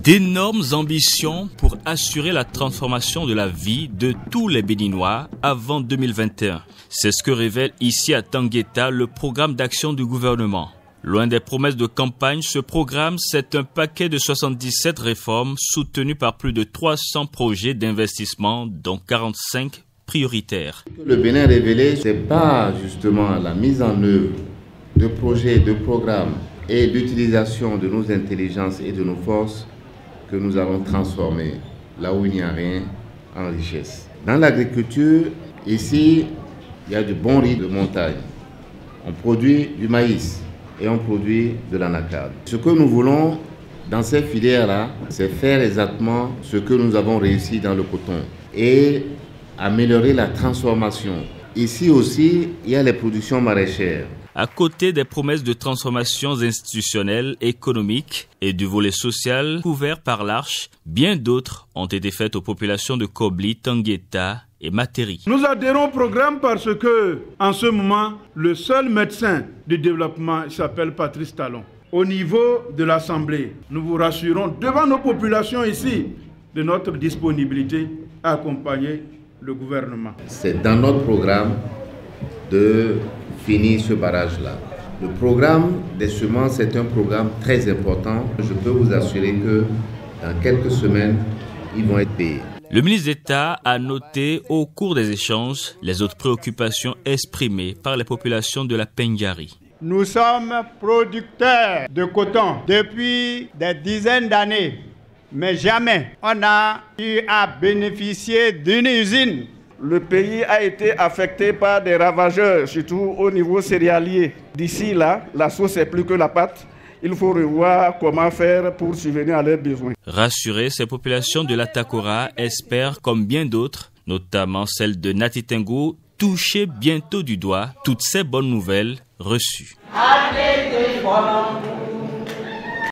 D'énormes ambitions pour assurer la transformation de la vie de tous les Béninois avant 2021. C'est ce que révèle ici à Tangueta le programme d'action du gouvernement. Loin des promesses de campagne, ce programme, c'est un paquet de 77 réformes soutenues par plus de 300 projets d'investissement, dont 45 prioritaires. Le Bénin révélé, ce n'est pas justement la mise en œuvre de projets, de programmes et d'utilisation de nos intelligences et de nos forces que nous allons transformer là où il n'y a rien en richesse. Dans l'agriculture, ici, il y a du bon riz de montagne. On produit du maïs et on produit de l'anacarde. Ce que nous voulons dans ces filières-là, c'est faire exactement ce que nous avons réussi dans le coton et améliorer la transformation. Ici aussi, il y a les productions maraîchères. À côté des promesses de transformations institutionnelles, économiques et du volet social couvert par l'Arche, bien d'autres ont été faites aux populations de Kobli, Tangueta et Materi. Nous adhérons au programme parce que, en ce moment, le seul médecin du développement s'appelle Patrice Talon. Au niveau de l'Assemblée, nous vous rassurons devant nos populations ici de notre disponibilité à accompagner le gouvernement. C'est dans notre programme de finir ce barrage-là. Le programme des semences est un programme très important. Je peux vous assurer que dans quelques semaines, ils vont être payés. Le ministre d'État a noté au cours des échanges les autres préoccupations exprimées par les populations de la Pendjari. Nous sommes producteurs de coton depuis des dizaines d'années, mais jamais on a eu à bénéficier d'une usine. Le pays a été affecté par des ravageurs, surtout au niveau céréalier. D'ici là, la sauce est plus que la pâte. Il faut revoir comment faire pour subvenir à leurs besoins. Rassurer ces populations de l'Atakora espèrent, comme bien d'autres, notamment celle de Natitengu, toucher bientôt du doigt toutes ces bonnes nouvelles reçues.